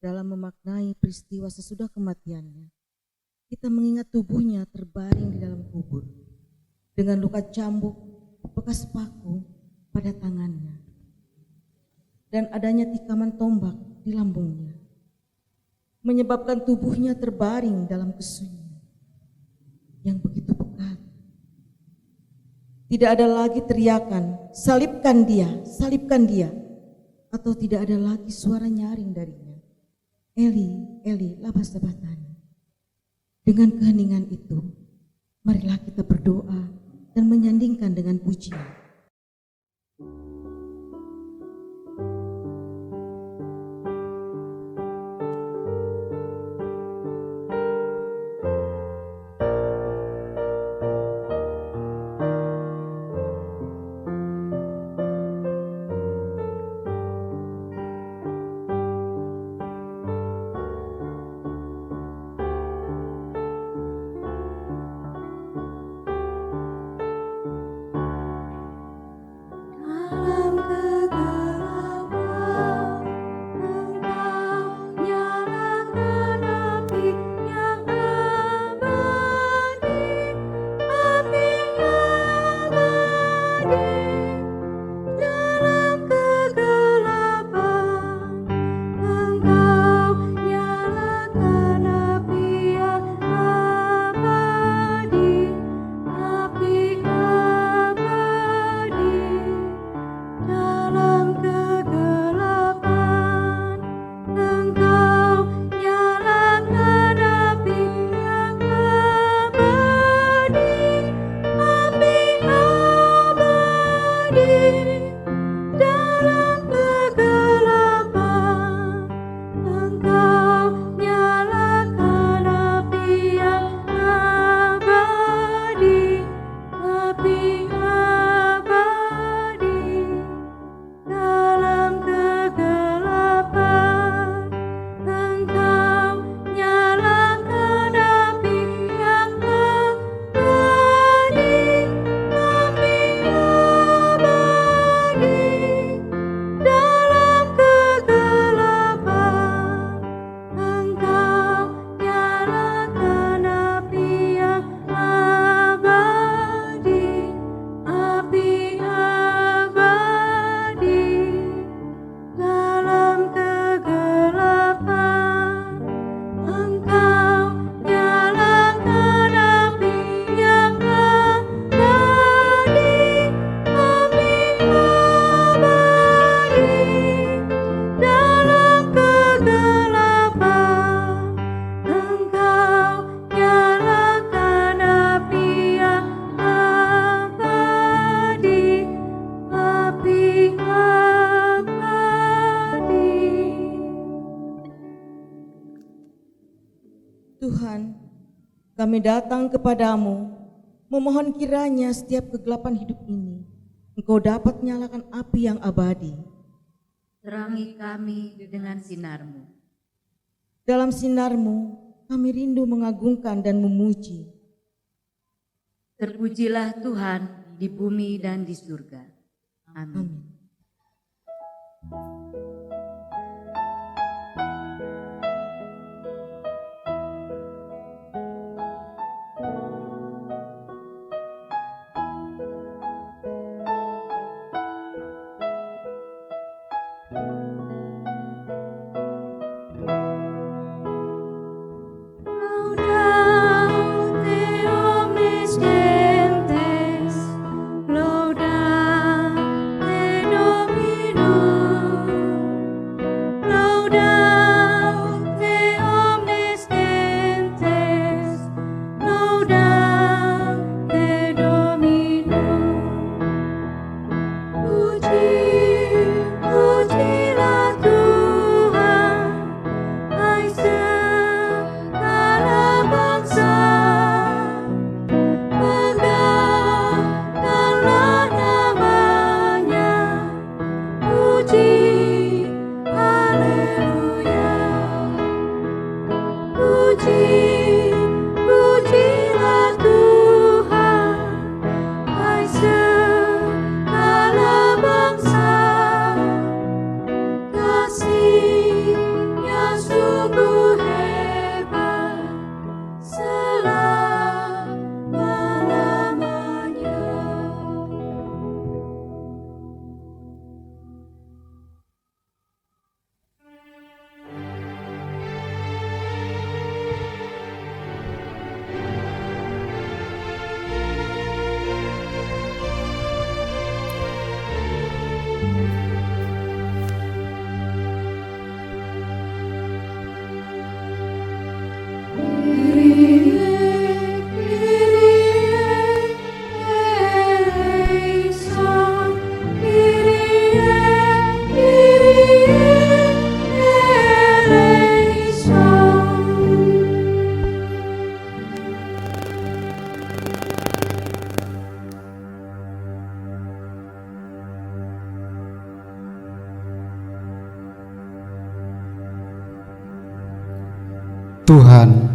dalam memaknai peristiwa sesudah kematiannya. Kita mengingat tubuhnya terbaring di dalam kubur dengan luka cambuk, bekas paku pada tangannya, dan adanya tikaman tombak di lambungnya, menyebabkan tubuhnya terbaring dalam kesunyian yang begitu pekat. Tidak ada lagi teriakan, salibkan dia, atau tidak ada lagi suara nyaring darinya, Eli, Eli, lama sabachthani. Dengan keheningan itu, marilah kita berdoa dan menyandingkan dengan pujian. Tuhan, kami datang kepadamu, memohon kiranya setiap kegelapan hidup ini, Engkau dapat nyalakan api yang abadi. Terangi kami dengan sinar-Mu. Dalam sinar-Mu, kami rindu mengagungkan dan memuji. Terpujilah Tuhan di bumi dan di surga. Amin. Amin. Laudate Tuhan,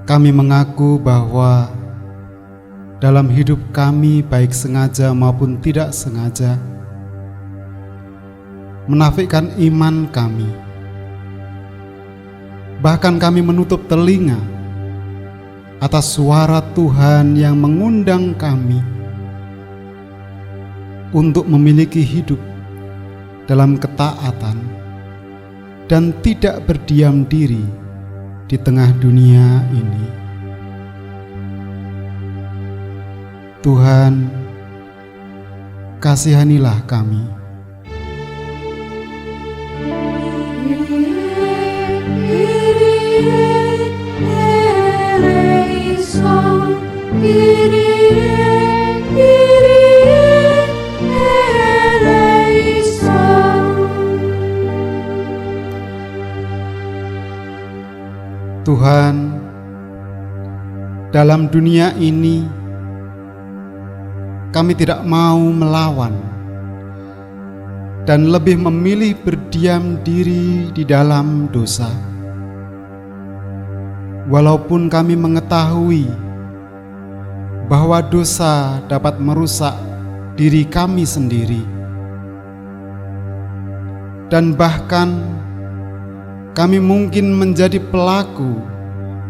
kami mengaku bahwa dalam hidup kami, baik sengaja maupun tidak sengaja, menafikan iman kami. Bahkan kami menutup telinga atas suara Tuhan yang mengundang kami untuk memiliki hidup dalam ketaatan dan tidak berdiam diri di tengah dunia ini. Tuhan, kasihanilah kami. Tuhan, dalam dunia ini kami tidak mau melawan dan lebih memilih berdiam diri di dalam dosa. Walaupun kami mengetahui bahwa dosa dapat merusak diri kami sendiri, dan bahkan kami mungkin menjadi pelaku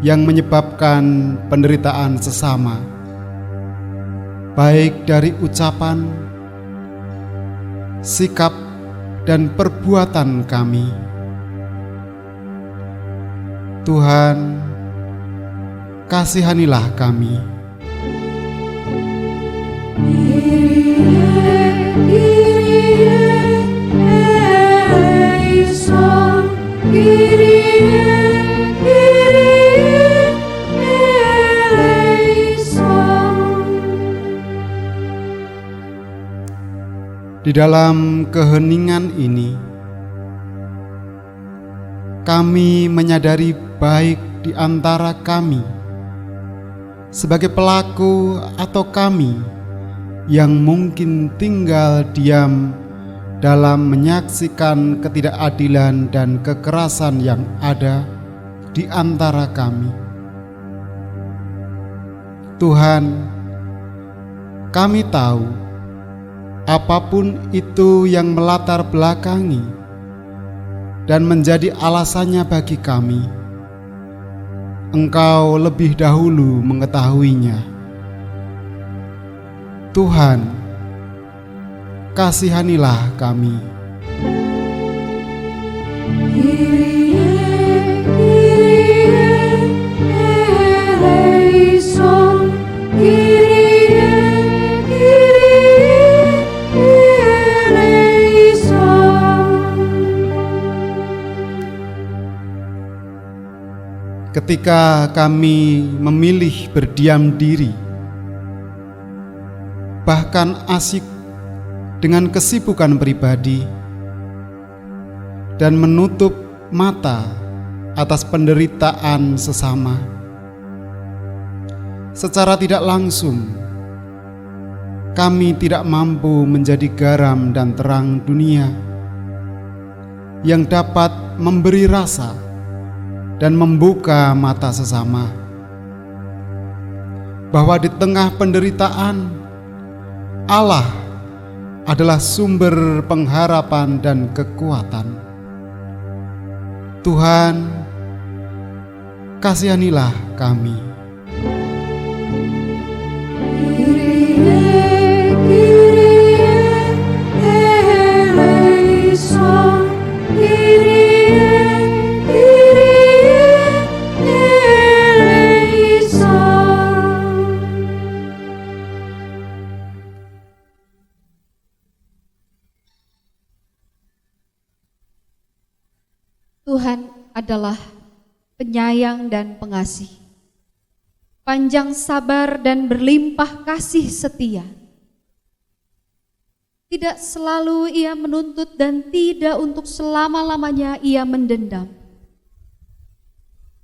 yang menyebabkan penderitaan sesama, baik dari ucapan, sikap, dan perbuatan kami. Tuhan, kasihanilah kami. Di dalam keheningan ini, kami menyadari baik di antara kami sebagai pelaku atau kami yang mungkin tinggal diam dalam menyaksikan ketidakadilan dan kekerasan yang ada di antara kami. Tuhan, kami tahu apapun itu yang melatar belakangi dan menjadi alasannya bagi kami, Engkau lebih dahulu mengetahuinya. Tuhan, kasihanilah kami. Ketika kami memilih berdiam diri, bahkan asyik dengan kesibukan pribadi, dan menutup mata atas penderitaan sesama, secara tidak langsung kami tidak mampu menjadi garam dan terang dunia yang dapat memberi rasa dan membuka mata sesama bahwa di tengah penderitaan, Allah adalah sumber pengharapan dan kekuatan. Tuhan, kasihanilah kami. Tuhan adalah penyayang dan pengasih, panjang sabar dan berlimpah kasih setia. Tidak selalu Ia menuntut dan tidak untuk selama-lamanya Ia mendendam.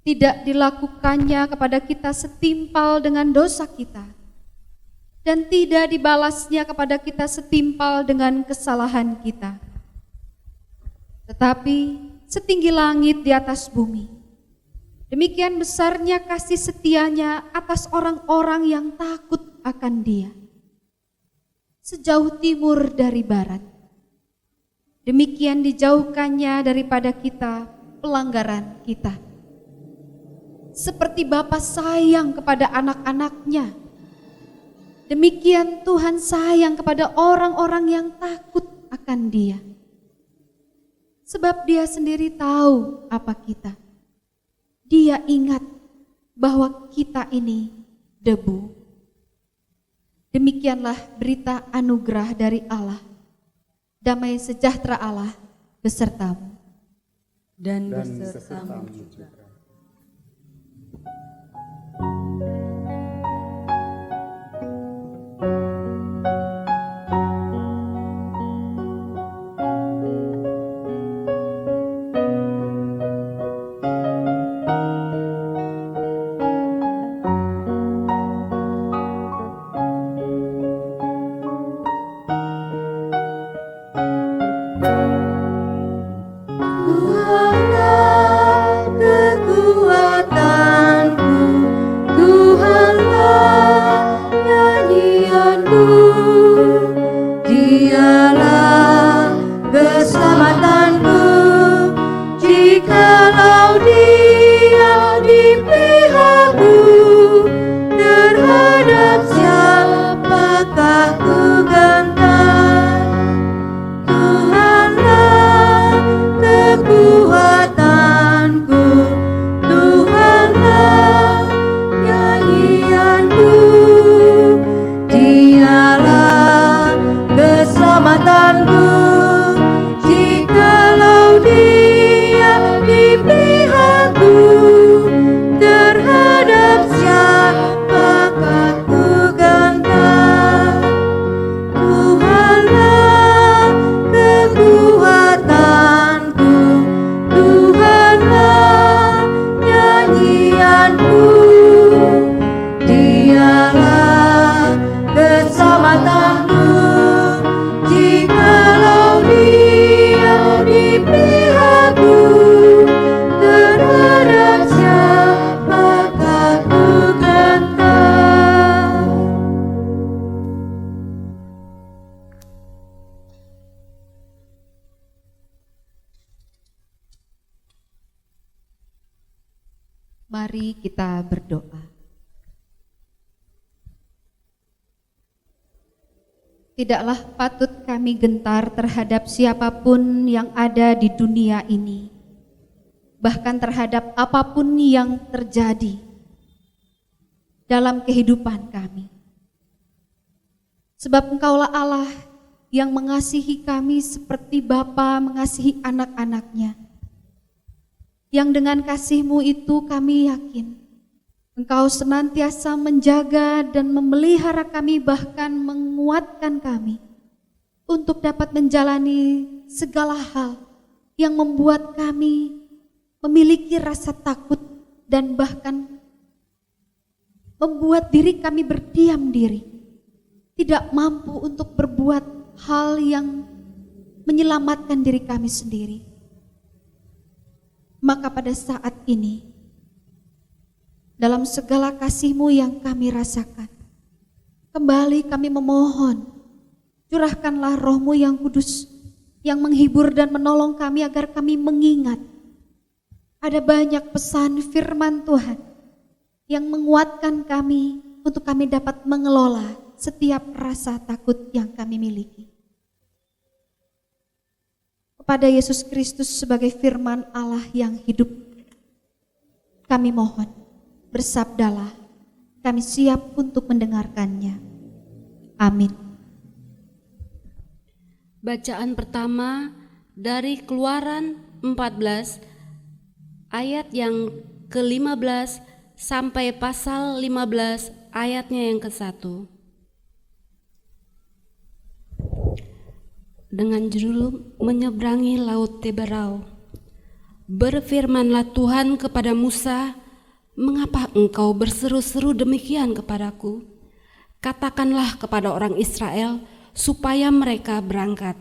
Tidak dilakukannya kepada kita setimpal dengan dosa kita, dan tidak dibalasnya kepada kita setimpal dengan kesalahan kita. Tetapi setinggi langit di atas bumi. Demikian besarnya kasih setianya atas orang-orang yang takut akan Dia. Sejauh timur dari barat, demikian dijauhkannya daripada kita pelanggaran kita. Seperti Bapa sayang kepada anak-anaknya, demikian Tuhan sayang kepada orang-orang yang takut akan Dia. Sebab Dia sendiri tahu apa kita. Dia ingat bahwa kita ini debu. Demikianlah berita anugerah dari Allah. Damai sejahtera Allah besertamu. Dan besertamu juga. Mari kita berdoa. Tidaklah patut kami gentar terhadap siapapun yang ada di dunia ini, bahkan terhadap apapun yang terjadi dalam kehidupan kami. Sebab Engkaulah Allah yang mengasihi kami seperti Bapa mengasihi anak-anaknya. Yang dengan kasih-Mu itu kami yakin Engkau senantiasa menjaga dan memelihara kami, bahkan menguatkan kami untuk dapat menjalani segala hal yang membuat kami memiliki rasa takut dan bahkan membuat diri kami berdiam diri, tidak mampu untuk berbuat hal yang menyelamatkan diri kami sendiri. Maka pada saat ini, dalam segala kasih-Mu yang kami rasakan, kembali kami memohon, curahkanlah Roh-Mu yang kudus, yang menghibur dan menolong kami agar kami mengingat. Ada banyak pesan firman Tuhan yang menguatkan kami untuk kami dapat mengelola setiap rasa takut yang kami miliki. Kepada Yesus Kristus sebagai firman Allah yang hidup, kami mohon, bersabdalah, kami siap untuk mendengarkannya. Amin. Bacaan pertama dari Keluaran 14 ayat yang ke-15 sampai pasal 15 ayatnya yang ke-1. Dengan judul menyeberangi laut Teberau. Berfirmanlah Tuhan kepada Musa, "Mengapa engkau berseru-seru demikian kepadaku? Katakanlah kepada orang Israel supaya mereka berangkat.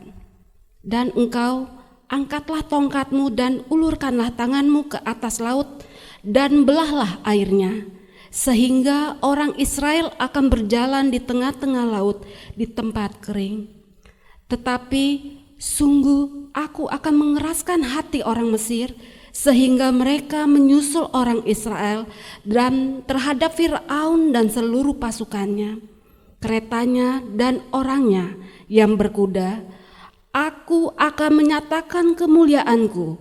Dan engkau angkatlah tongkatmu dan ulurkanlah tanganmu ke atas laut dan belahlah airnya, sehingga orang Israel akan berjalan di tengah-tengah laut di tempat kering. Tetapi sungguh aku akan mengeraskan hati orang Mesir, sehingga mereka menyusul orang Israel dan terhadap Fir'aun dan seluruh pasukannya, keretanya dan orangnya yang berkuda. Aku akan menyatakan kemuliaanku,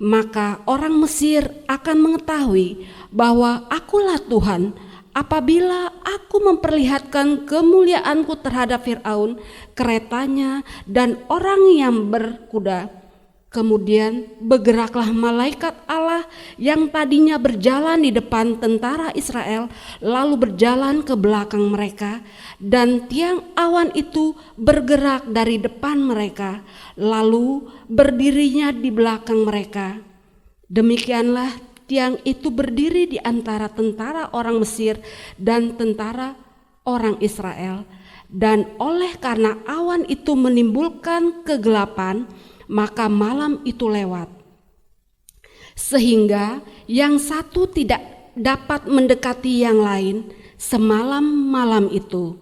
maka orang Mesir akan mengetahui bahwa akulah Tuhan apabila aku memperlihatkan kemuliaanku terhadap Fir'aun, keretanya dan orang yang berkuda. Kemudian bergeraklah malaikat Allah yang tadinya berjalan di depan tentara Israel, lalu berjalan ke belakang mereka, dan tiang awan itu bergerak dari depan mereka, lalu berdirinya di belakang mereka. Demikianlah tiang itu berdiri di antara tentara orang Mesir dan tentara orang Israel. Dan oleh karena awan itu menimbulkan kegelapan, maka malam itu lewat, sehingga yang satu tidak dapat mendekati yang lain semalam malam itu.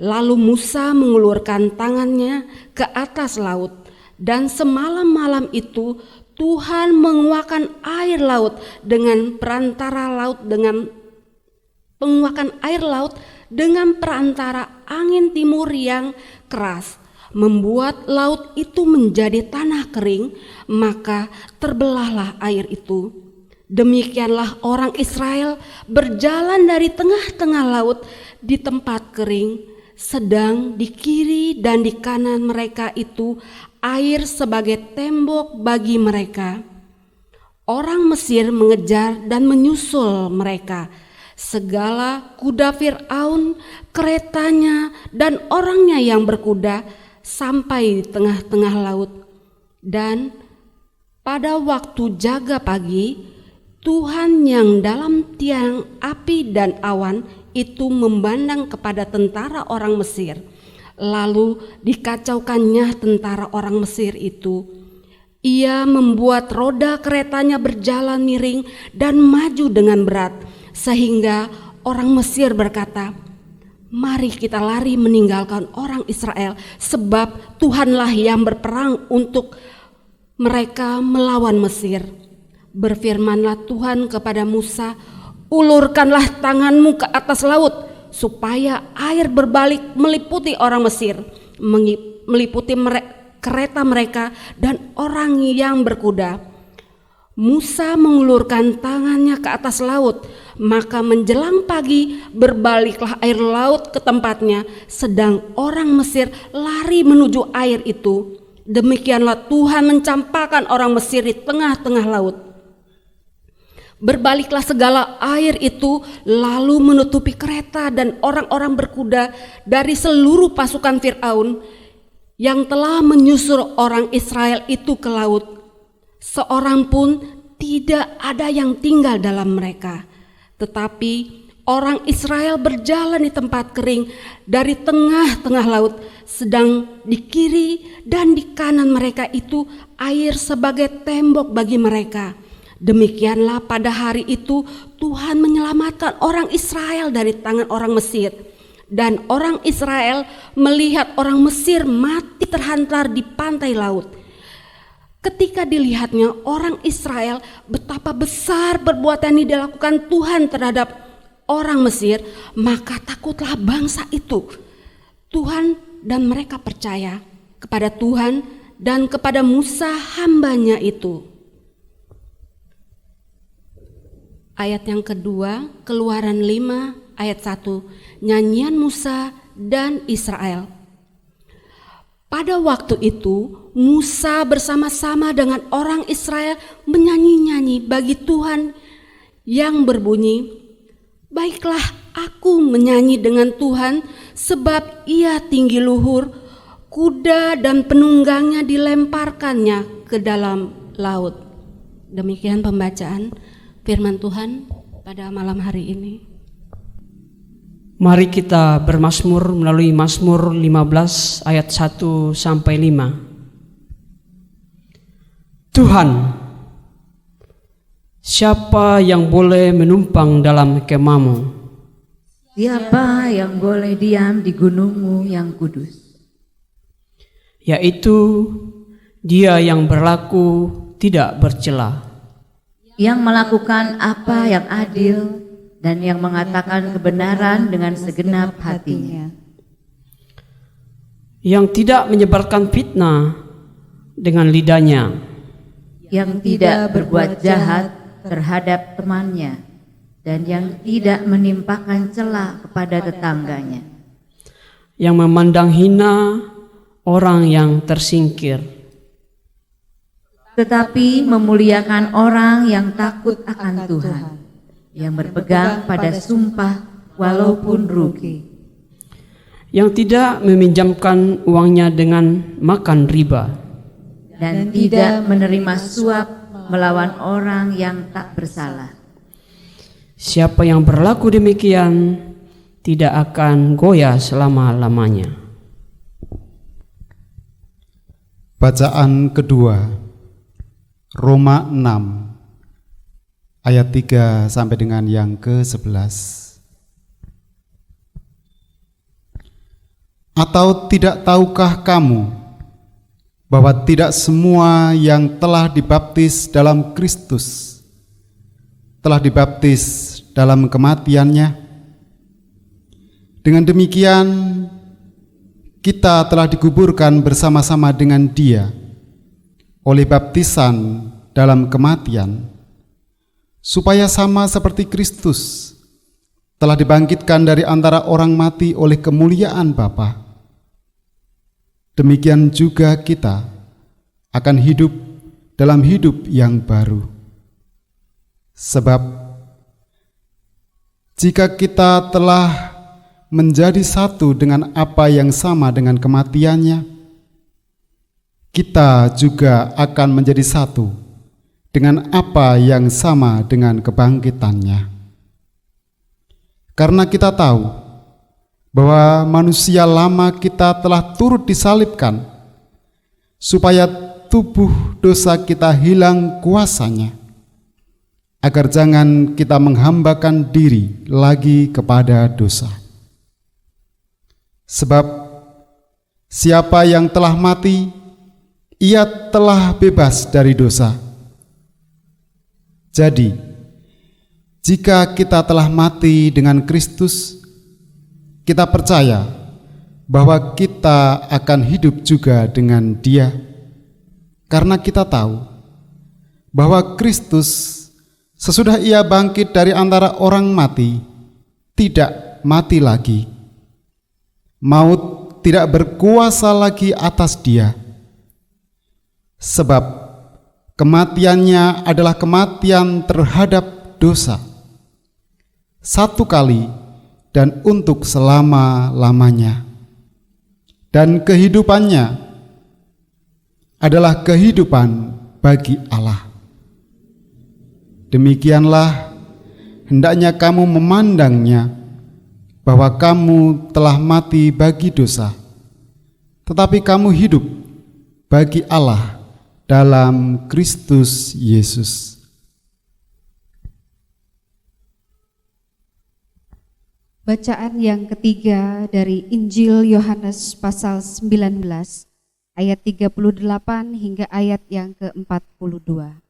Lalu Musa mengulurkan tangannya ke atas laut, dan semalam malam itu Tuhan menguakkan air laut dengan perantara angin timur yang keras, membuat laut itu menjadi tanah kering, maka terbelahlah air itu. Demikianlah orang Israel berjalan dari tengah-tengah laut di tempat kering, sedang di kiri dan di kanan mereka itu air sebagai tembok bagi mereka. Orang Mesir mengejar dan menyusul mereka. Segala kuda Fir'aun, keretanya dan orangnya yang berkuda sampai di tengah-tengah laut. Dan pada waktu jaga pagi, Tuhan yang dalam tiang api dan awan itu memandang kepada tentara orang Mesir. Lalu dikacaukannya tentara orang Mesir itu. Ia membuat roda keretanya berjalan miring dan maju dengan berat, sehingga orang Mesir berkata, "Mari kita lari meninggalkan orang Israel, sebab Tuhanlah yang berperang untuk mereka melawan Mesir." Berfirmanlah Tuhan kepada Musa, "Ulurkanlah tanganmu ke atas laut, supaya air berbalik meliputi orang Mesir, meliputi kereta mereka dan orang yang berkuda." Musa mengulurkan tangannya ke atas laut, maka menjelang pagi berbaliklah air laut ke tempatnya, sedang orang Mesir lari menuju air itu. Demikianlah Tuhan mencampakkan orang Mesir di tengah-tengah laut. Berbaliklah segala air itu, lalu menutupi kereta dan orang-orang berkuda dari seluruh pasukan Fir'aun yang telah menyusul orang Israel itu ke laut. Seorang pun tidak ada yang tinggal dalam mereka. Tetapi orang Israel berjalan di tempat kering dari tengah-tengah laut, sedang di kiri dan di kanan mereka itu air sebagai tembok bagi mereka. Demikianlah pada hari itu Tuhan menyelamatkan orang Israel dari tangan orang Mesir. Dan orang Israel melihat orang Mesir mati terhantar di pantai laut. Ketika dilihatnya orang Israel betapa besar perbuatan yang dilakukan Tuhan terhadap orang Mesir, maka takutlah bangsa itu. Tuhan dan mereka percaya kepada Tuhan dan kepada Musa hambanya itu. Ayat yang kedua, Keluaran 5 ayat 1, nyanyian Musa dan Israel. Pada waktu itu Musa bersama-sama dengan orang Israel menyanyi-nyanyi bagi Tuhan yang berbunyi, "Baiklah, aku menyanyi dengan Tuhan, sebab ia tinggi luhur, kuda dan penunggangnya dilemparkannya ke dalam laut." Demikian pembacaan firman Tuhan pada malam hari ini. Mari kita bermazmur melalui Mazmur 15 ayat 1 sampai 5. Tuhan, siapa yang boleh menumpang dalam kemahmu? Siapa yang boleh diam di gunungmu yang kudus? Yaitu Dia yang berlaku tidak bercela, Yang melakukan apa yang adil dan yang mengatakan kebenaran dengan segenap hatinya. yang tidak menyebarkan fitnah dengan lidahnya, Yang tidak berbuat jahat terhadap temannya dan yang tidak menimpakan cela kepada tetangganya. yang memandang hina orang yang tersingkir, Tetapi memuliakan orang yang takut akan Tuhan, yang berpegang pada sumpah walaupun rugi, yang tidak meminjamkan uangnya dengan makan riba, dan tidak menerima suap melawan orang yang tak bersalah. siapa yang berlaku demikian tidak akan goyah selama-lamanya. Bacaan kedua, Roma 6 ayat 3 sampai dengan yang ke-11. Atau tidak tahukah kamu bahwa tidak semua yang telah dibaptis dalam Kristus telah dibaptis dalam kematiannya? Dengan demikian, kita telah dikuburkan bersama-sama dengan Dia oleh baptisan dalam kematian, supaya sama seperti Kristus telah dibangkitkan dari antara orang mati oleh kemuliaan Bapa. Demikian juga kita akan hidup dalam hidup yang baru. Sebab jika kita telah menjadi satu dengan apa yang sama dengan kematiannya, kita juga akan menjadi satu dengan apa yang sama dengan kebangkitannya. Karena kita tahu bahwa manusia lama kita telah turut disalibkan, supaya tubuh dosa kita hilang kuasanya, agar jangan kita menghambakan diri lagi kepada dosa. Sebab siapa yang telah mati, ia telah bebas dari dosa. Jadi, jika kita telah mati dengan Kristus, kita percaya bahwa kita akan hidup juga dengan Dia, karena kita tahu bahwa Kristus sesudah Ia bangkit dari antara orang mati, tidak mati lagi. Maut tidak berkuasa lagi atas Dia, sebab kematiannya adalah kematian terhadap dosa, satu kali dan untuk selama-lamanya. Dan kehidupannya adalah kehidupan bagi Allah. Demikianlah hendaknya kamu memandangnya, bahwa kamu telah mati bagi dosa, tetapi kamu hidup bagi Allah dalam Kristus Yesus. Bacaan yang ketiga dari Injil Yohanes pasal 19 ayat 38 hingga ayat yang ke-42.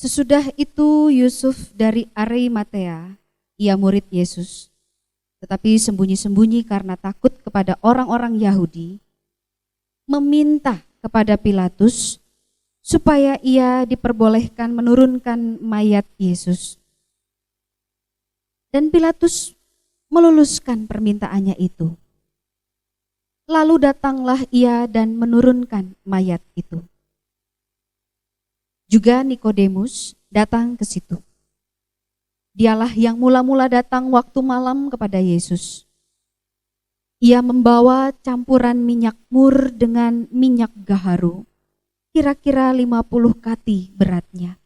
Sesudah itu Yusuf dari Arimatea, ia murid Yesus, tetapi sembunyi-sembunyi karena takut kepada orang-orang Yahudi, meminta kepada Pilatus supaya ia diperbolehkan menurunkan mayat Yesus. Dan Pilatus meluluskan permintaannya itu. Lalu datanglah ia dan menurunkan mayat itu. Juga Nikodemus datang ke situ. Dialah yang mula-mula datang waktu malam kepada Yesus. Ia membawa campuran minyak mur dengan minyak gaharu, kira-kira 50 kati beratnya.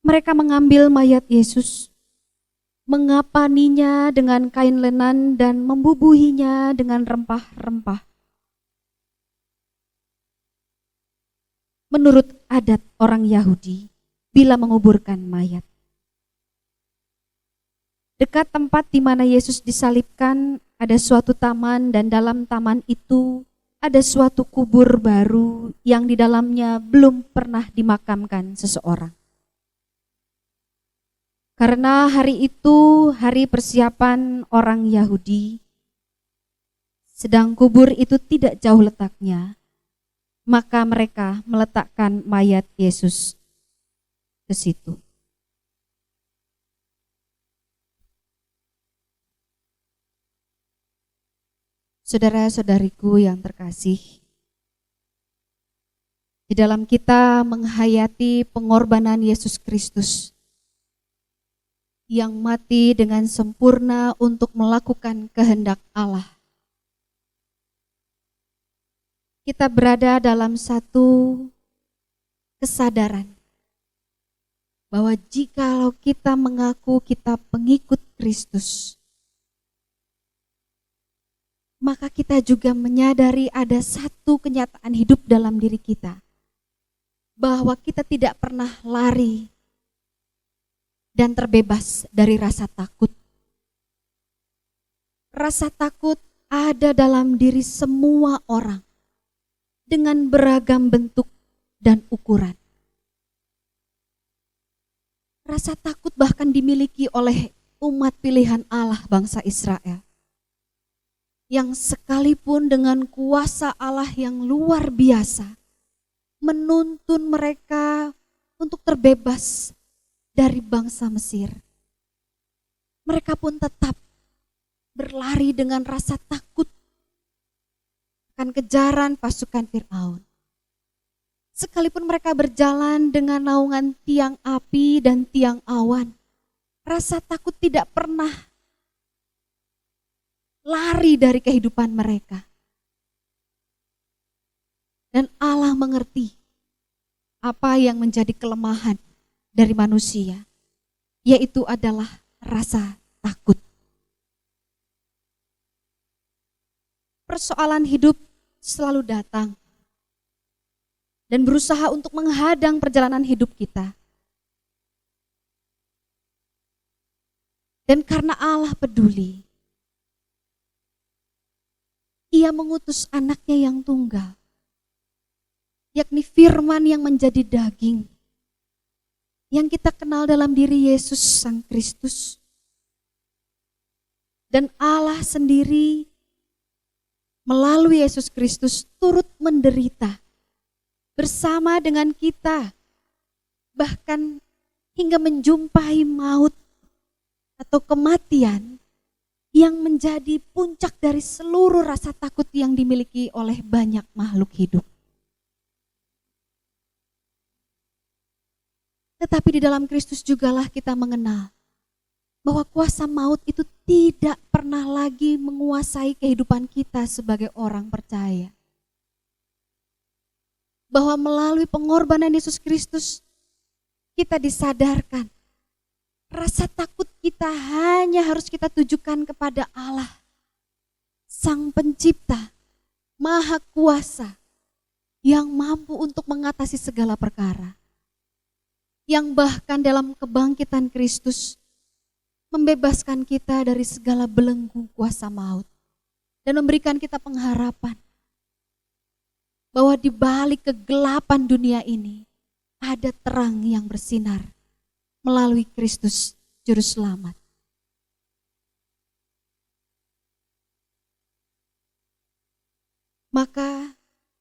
Mereka mengambil mayat Yesus, mengapaninya dengan kain lenan dan membubuhinya dengan rempah-rempah. menurut adat orang Yahudi bila menguburkan mayat. Dekat tempat di mana Yesus disalibkan ada suatu taman, dan dalam taman itu ada suatu kubur baru yang di dalamnya belum pernah dimakamkan seseorang. Karena hari itu hari persiapan orang Yahudi, sedang kubur itu tidak jauh letaknya, maka mereka meletakkan mayat Yesus ke situ. Saudara-saudariku yang terkasih, di dalam kita menghayati pengorbanan Yesus Kristus yang mati dengan sempurna untuk melakukan kehendak Allah, kita berada dalam satu kesadaran bahwa jikalau kita mengaku kita pengikut Kristus, maka kita juga menyadari ada satu kenyataan hidup dalam diri kita, bahwa kita tidak pernah lari dan terbebas dari rasa takut. Rasa takut ada dalam diri semua orang dengan beragam bentuk dan ukuran. Rasa takut bahkan dimiliki oleh umat pilihan Allah bangsa Israel, yang sekalipun dengan kuasa Allah yang luar biasa menuntun mereka untuk terbebas dari bangsa Mesir, mereka pun tetap berlari dengan rasa takut akan kejaran pasukan Firaun. Sekalipun mereka berjalan dengan naungan tiang api dan tiang awan, rasa takut tidak pernah lari dari kehidupan mereka. Dan Allah mengerti apa yang menjadi kelemahan dari manusia, yaitu adalah rasa takut. Persoalan hidup selalu datang dan berusaha untuk menghadang perjalanan hidup kita. Dan karena Allah peduli, Ia mengutus anaknya yang tunggal, yakni firman yang menjadi daging, yang kita kenal dalam diri Yesus Sang Kristus. Dan Allah sendiri melalui Yesus Kristus turut menderita bersama dengan kita, bahkan hingga menjumpai maut atau kematian yang menjadi puncak dari seluruh rasa takut yang dimiliki oleh banyak makhluk hidup. Tetapi di dalam Kristus jugalah kita mengenal bahwa kuasa maut itu tidak pernah lagi menguasai kehidupan kita sebagai orang percaya. Bahwa melalui pengorbanan Yesus Kristus, kita disadarkan rasa takut kita hanya harus kita tujukan kepada Allah, Sang Pencipta, Maha Kuasa, yang mampu untuk mengatasi segala perkara. Yang bahkan dalam kebangkitan Kristus membebaskan kita dari segala belenggu kuasa maut dan memberikan kita pengharapan bahwa di balik kegelapan dunia ini ada terang yang bersinar melalui Kristus Juru Selamat. Maka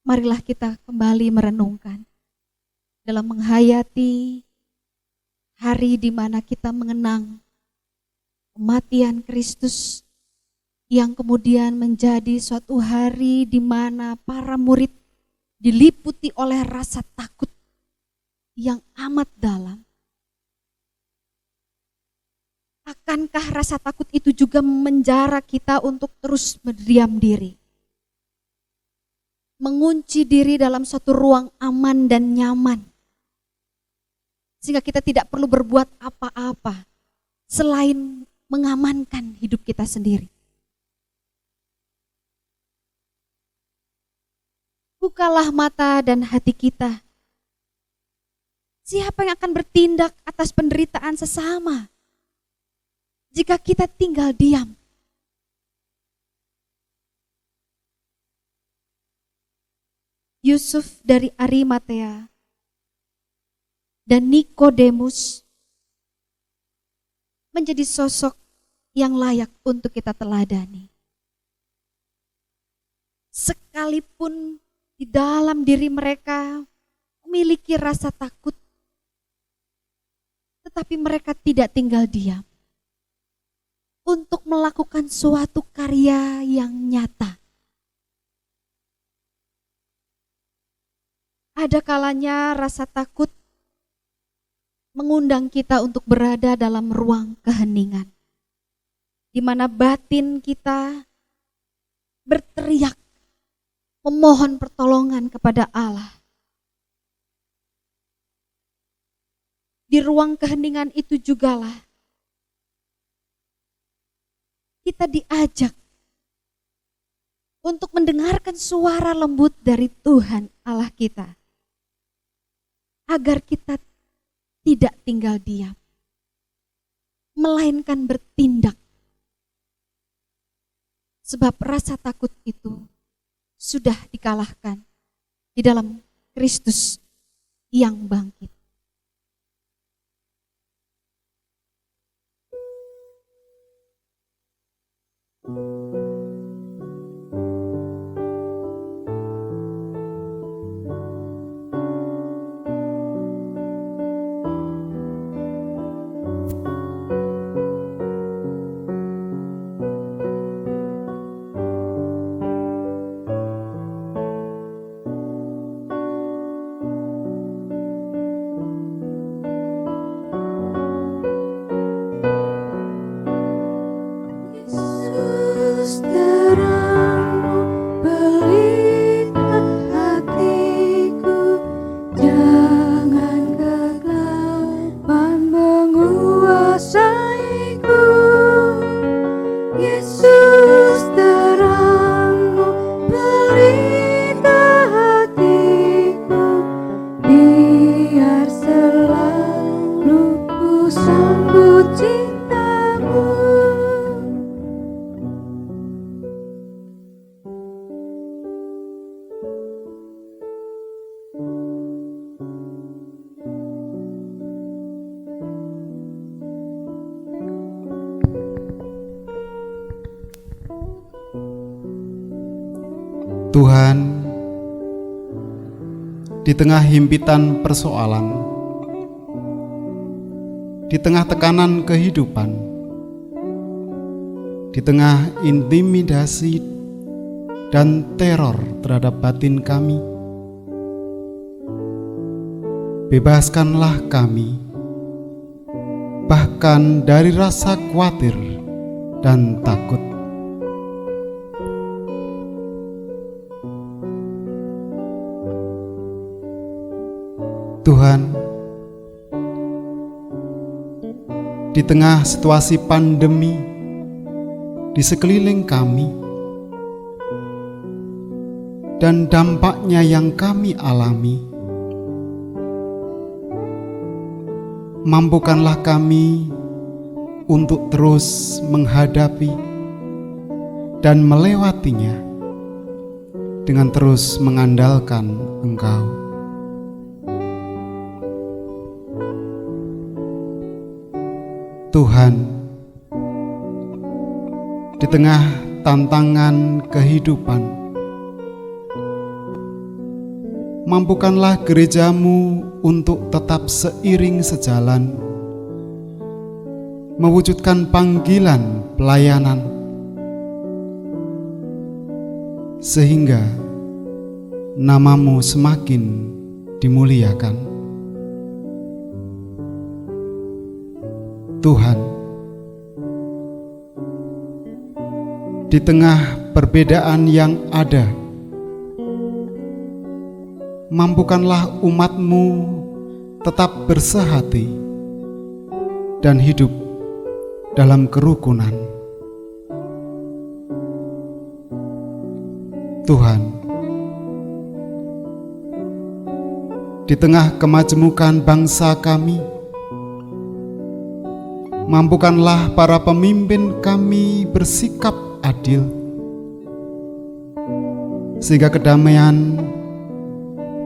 marilah kita kembali merenungkan dalam menghayati hari di mana kita mengenang kematian Kristus yang kemudian menjadi suatu hari di mana para murid diliputi oleh rasa takut yang amat dalam. Akankah rasa takut itu juga memenjara kita untuk terus berdiam diri? Mengunci diri dalam suatu ruang aman dan nyaman. Sehingga kita tidak perlu berbuat apa-apa selain mengamankan hidup kita sendiri. Bukalah mata dan hati kita Siapa yang akan bertindak atas penderitaan sesama jika kita tinggal diam? Yusuf dari Arimatea dan Nikodemus menjadi sosok yang layak untuk kita teladani. Sekalipun di dalam diri mereka memiliki rasa takut, tetapi mereka tidak tinggal diam untuk melakukan suatu karya yang nyata. Ada kalanya rasa takut mengundang kita untuk berada dalam ruang keheningan, di mana batin kita berteriak, memohon pertolongan kepada Allah. Di ruang keheningan itu jugalah kita diajak untuk mendengarkan suara lembut dari Tuhan Allah kita, agar kita tidak tinggal diam, melainkan bertindak. Sebab rasa takut itu sudah dikalahkan di dalam Kristus yang bangkit. Tuhan, di tengah himpitan persoalan, di tengah tekanan kehidupan, di tengah intimidasi dan teror terhadap batin kami, bebaskanlah kami, bahkan dari rasa khawatir dan takut. Tuhan, di tengah situasi pandemi di sekeliling kami dan dampaknya yang kami alami, mampukanlah kami untuk terus menghadapi dan melewatinya dengan terus mengandalkan Engkau. Tuhan, di tengah tantangan kehidupan, mampukanlah gereja-Mu untuk tetap seiring sejalan, mewujudkan panggilan pelayanan, sehingga nama-Mu semakin dimuliakan. Tuhan, di tengah perbedaan yang ada, mampukanlah umat-Mu tetap bersehati dan hidup dalam kerukunan. Tuhan, di tengah kemajemukan bangsa kami. Mampukanlah para pemimpin kami bersikap adil, sehingga kedamaian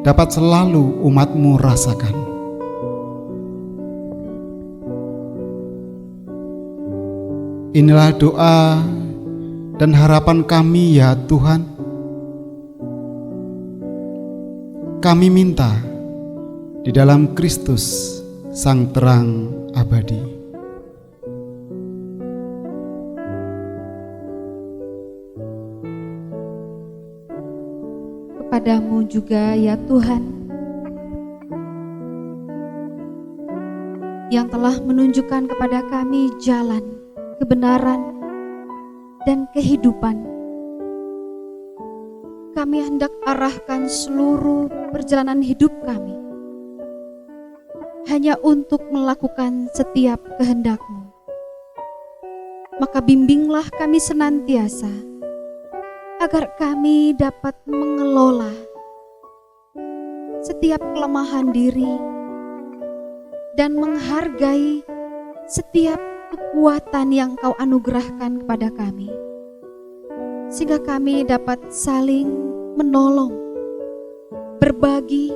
dapat selalu umat-Mu rasakan. Inilah doa dan harapan kami ya Tuhan. Kami minta di dalam Kristus Sang Terang Abadi. Kepadamu juga ya Tuhan, yang telah menunjukkan kepada kami jalan, kebenaran, dan kehidupan. Kami hendak arahkan seluruh perjalanan hidup kami hanya untuk melakukan setiap kehendak-Mu. Maka bimbinglah kami senantiasa, agar kami dapat mengelola setiap kelemahan diri dan menghargai setiap kekuatan yang Kau anugerahkan kepada kami, sehingga kami dapat saling menolong, berbagi,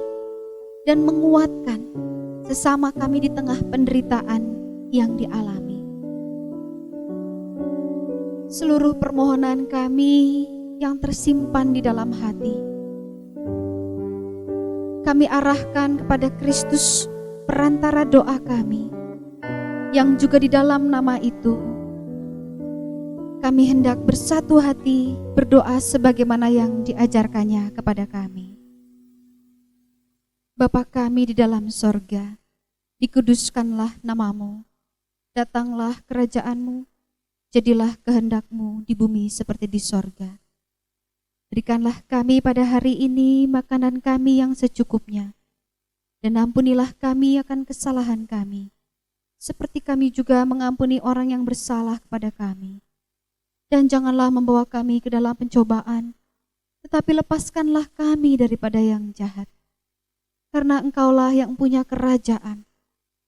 dan menguatkan sesama kami di tengah penderitaan yang dialami. Seluruh permohonan kami yang tersimpan di dalam hati, kami arahkan kepada Kristus, perantara doa kami, yang juga di dalam nama itu kami hendak bersatu hati berdoa sebagaimana yang diajarkannya kepada kami. Bapa kami di dalam sorga, dikuduskanlah nama-Mu, datanglah kerajaan-Mu, jadilah kehendak-Mu di bumi seperti di sorga. Berikanlah kami pada hari ini makanan kami yang secukupnya, dan ampunilah kami akan kesalahan kami, seperti kami juga mengampuni orang yang bersalah kepada kami. Dan janganlah membawa kami ke dalam pencobaan, tetapi lepaskanlah kami daripada yang jahat. Karena Engkaulah yang punya kerajaan,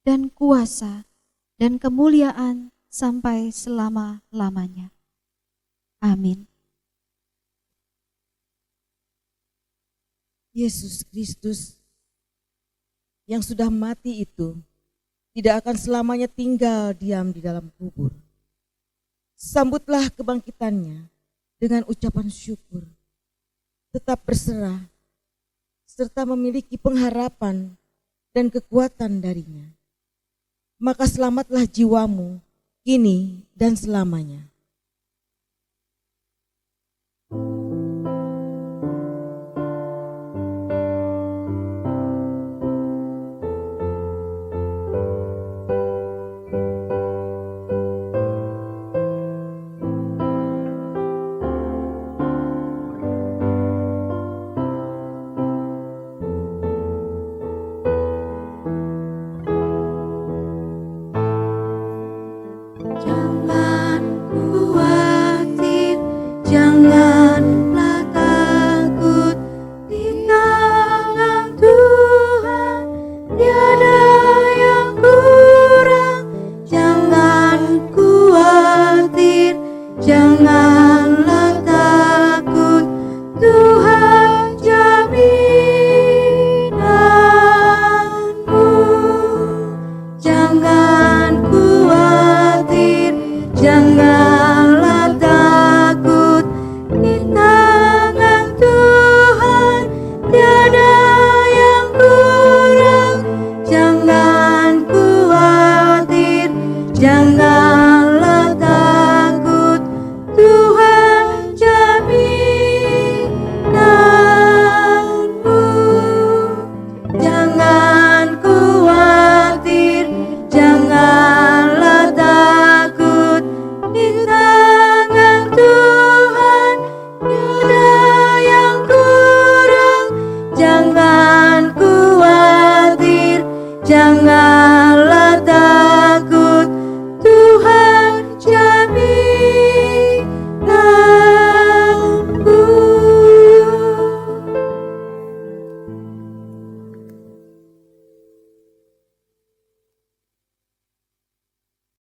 dan kuasa, dan kemuliaan sampai selama-lamanya. Amin. Yesus Kristus yang sudah mati itu tidak akan selamanya tinggal diam di dalam kubur. Sambutlah kebangkitannya dengan ucapan syukur, tetap berserah, serta memiliki pengharapan dan kekuatan darinya. Maka selamatlah jiwamu kini dan selamanya.